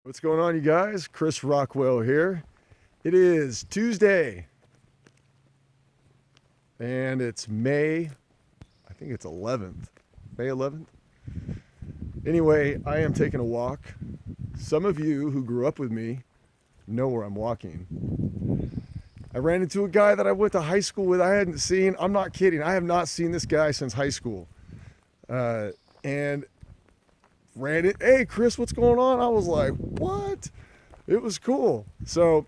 What's going on, you guys? Chris Rockwell here. It is Tuesday, and it's May, I think it's 11th. May 11th? Anyway, I am taking a walk. Some of you who grew up with me know where I'm walking. I ran into a guy that I went to high school with. I hadn't seen, I'm not kidding, I have not seen this guy since high school. And ran it, hey, Chris, what's going on? I was like, what? It was cool. So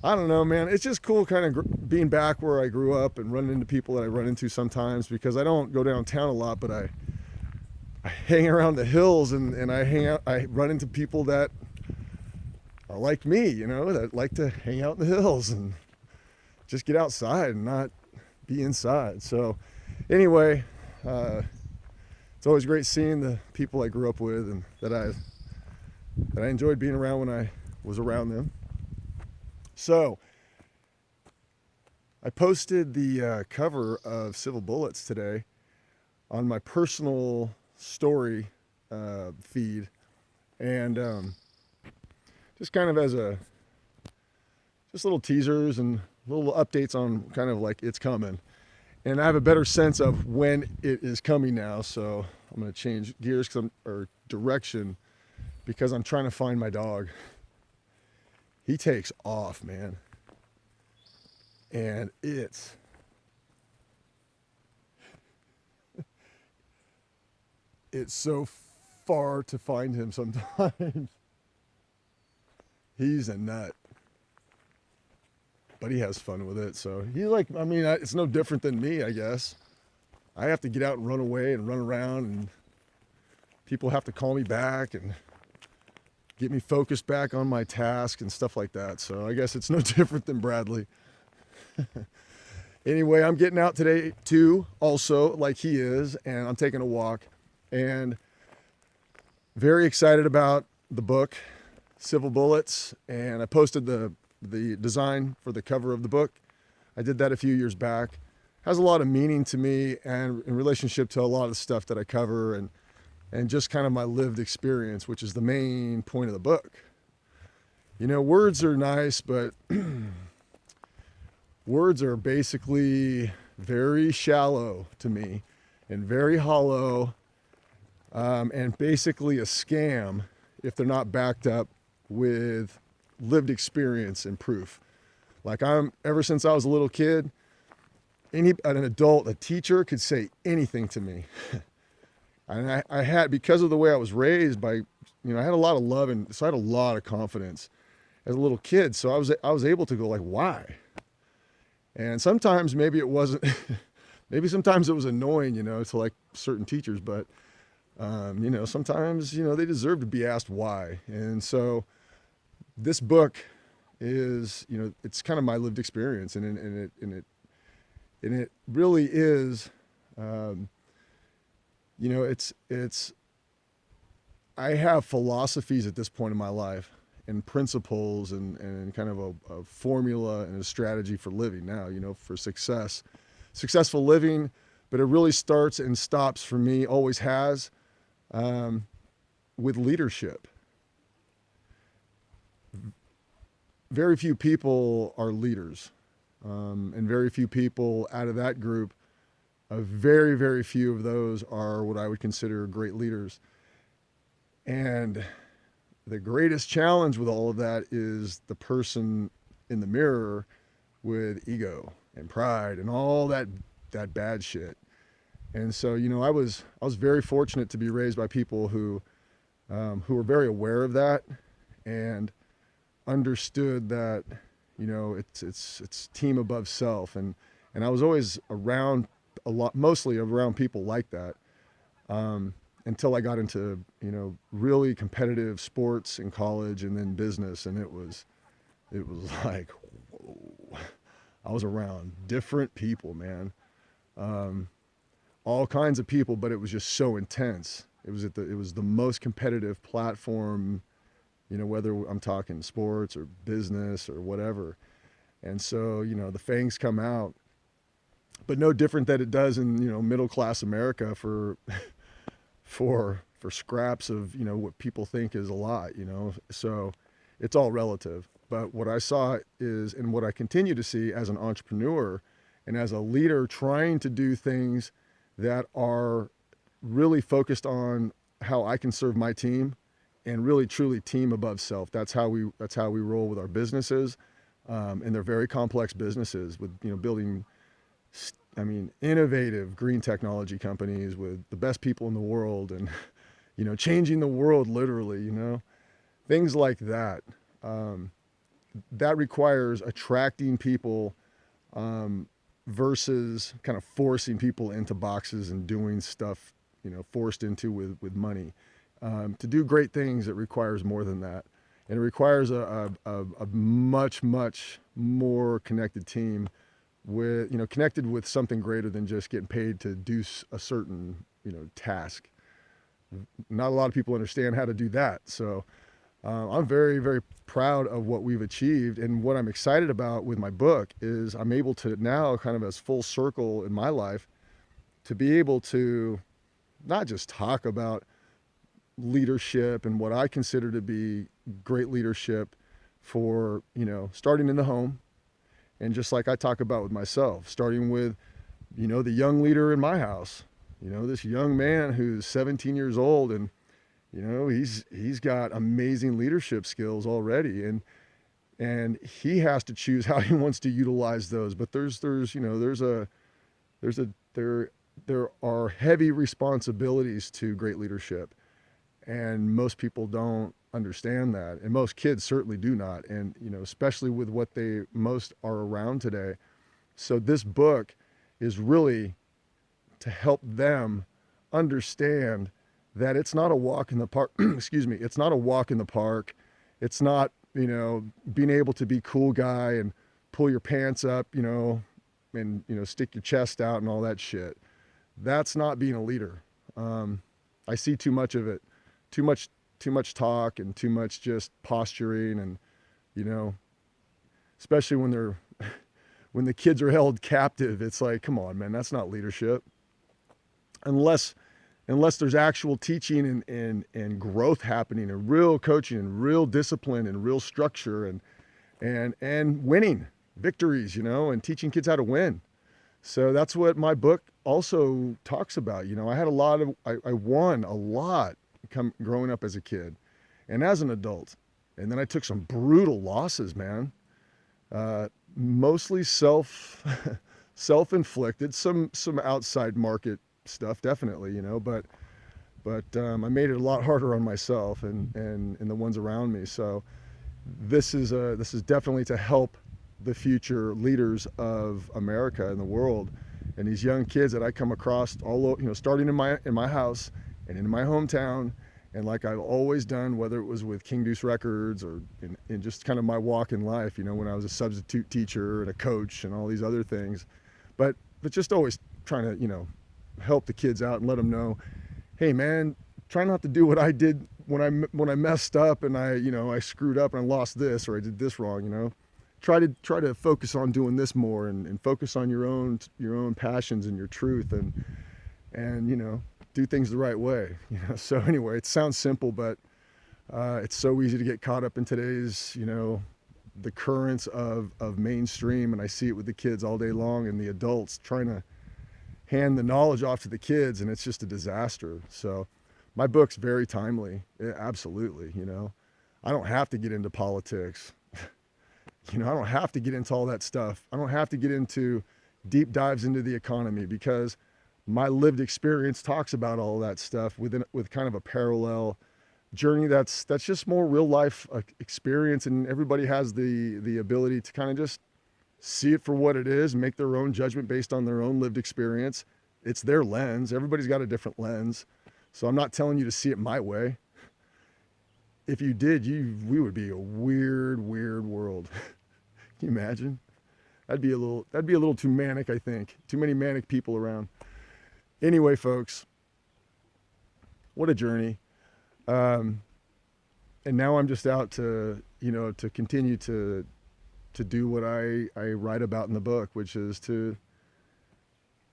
I don't know, man. It's just cool kind of being back where I grew up and running into people that I run into sometimes, because I don't go downtown a lot, but I hang around the hills and I run into people that are like me, that like to hang out in the hills and just get outside and not be inside. So anyway, it's always great seeing the people I grew up with and that I enjoyed being around when I was around them. So I posted the cover of Civil Bullets today on my personal story feed, and just kind of as just little teasers and little updates on kind of like it's coming. And I have a better sense of when it is coming now, so I'm going to change gears or direction, because I'm trying to find my dog. He takes off, man. And it's so far to find him sometimes. He's a nut. But he has fun with it. So it's no different than me, I guess. I have to get out and run away and run around, and people have to call me back and get me focused back on my task and stuff like that. So I guess it's no different than Bradley. Anyway, I'm getting out today too, also, like he is, and I'm taking a walk, and very excited about the book, Civil Bullets, and I posted the design for the cover of the book. I did that a few years back. Has a lot of meaning to me and in relationship to a lot of the stuff that I cover, and just kind of my lived experience, which is the main point of the book. Words are nice, but words are basically very shallow to me and very hollow, and basically a scam if they're not backed up with lived experience and proof. Like, ever since I was a little kid, an adult, a teacher could say anything to me. And I had, because of the way I was raised I had a lot of love, and so I had a lot of confidence as a little kid. So I was able to go like, why? And sometimes maybe it wasn't, maybe sometimes it was annoying, to like certain teachers, but, sometimes, they deserve to be asked why. And so this book is, it's kind of my lived experience, and it really is, it's I have philosophies at this point in my life, and principles, and kind of a formula and a strategy for living now, for successful living. But it really starts and stops for me, always has, with leadership. Very few people are leaders, and very few people out of that group, very, very few of those are what I would consider great leaders. And the greatest challenge with all of that is the person in the mirror with ego and pride and all that bad shit. And so, I was very fortunate to be raised by people who were very aware of that and understood that, it's team above self. And I was always around mostly around people like that, until I got into, really competitive sports in college and then business. And it was like, whoa. I was around different people, man. All kinds of people, but it was just so intense. It was the most competitive platform, whether I'm talking sports or business or whatever. And so, the fangs come out, but no different than it does in, middle class America for for scraps of, what people think is a lot. So it's all relative. But what I saw is, and what I continue to see as an entrepreneur and as a leader trying to do things that are really focused on how I can serve my team and really truly team above self. That's how we roll with our businesses. And they're very complex businesses with, building, innovative green technology companies with the best people in the world and, changing the world literally, things like that. That requires attracting people versus kind of forcing people into boxes and doing stuff, forced into with money. To do great things, it requires more than that. And it requires a much, much more connected team with, connected with something greater than just getting paid to do a certain, task. Not a lot of people understand how to do that. So I'm very, very proud of what we've achieved. And what I'm excited about with my book is I'm able to now, kind of as full circle in my life, to be able to not just talk about leadership and what I consider to be great leadership for, starting in the home. And just like I talk about with myself, starting with, the young leader in my house, this young man who's 17 years old and, he's got amazing leadership skills already. And he has to choose how he wants to utilize those. But there are heavy responsibilities to great leadership. And most people don't understand that. And most kids certainly do not. And, especially with what they most are around today. So this book is really to help them understand that it's not a walk in the park. Excuse me. It's not a walk in the park. It's not, being able to be cool guy and pull your pants up, and, stick your chest out and all that shit. That's not being a leader. I see too much of it. Too much talk and too much just posturing and, especially when the kids are held captive, it's like, come on, man, that's not leadership. Unless there's actual teaching and growth happening and real coaching and real discipline and real structure and winning victories, and teaching kids how to win. So that's what my book also talks about. I won a lot growing up as a kid and as an adult. And then I took some brutal losses, man. Mostly self-inflicted, some outside market stuff, definitely, but I made it a lot harder on myself and the ones around me. So this is definitely to help the future leaders of America and the world, and these young kids that I come across starting in my house and in my hometown, and like I've always done, whether it was with King Deuce Records or in just kind of my walk in life, when I was a substitute teacher and a coach and all these other things, but just always trying to, help the kids out and let them know, hey man, try not to do what I did when I messed up and I screwed up and I lost this or I did this wrong, Try to focus on doing this more and focus on your own passions and your truth and do things the right way. So anyway, it sounds simple, but it's so easy to get caught up in today's the currents of mainstream, and I see it with the kids all day long and the adults trying to hand the knowledge off to the kids, and it's just a disaster. So my book's very timely. Absolutely. I don't have to get into politics. I don't have to get into all that stuff. I don't have to get into deep dives into the economy because my lived experience talks about all that stuff with kind of a parallel journey that's just more real life experience, and everybody has the ability to kind of just see it for what it is, make their own judgment based on their own lived experience. It's their lens. Everybody's got a different lens. So I'm not telling you to see it my way. If you did, we would be a weird world. Can you imagine? That'd be a little too manic, I think. Too many manic people around. Anyway, folks, what a journey. And now I'm just out to continue to do what I write about in the book, which is to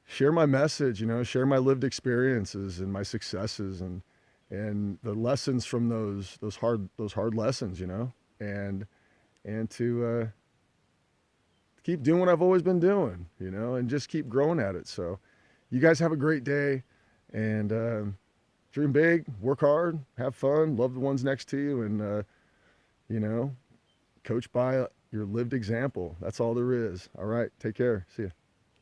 share my message, share my lived experiences and my successes and and the lessons from those hard lessons, and to keep doing what I've always been doing, and just keep growing at it. So you guys have a great day, and dream big, work hard, have fun, love the ones next to you, and you know, coach by your lived example. That's all there is. All right, take care. See ya.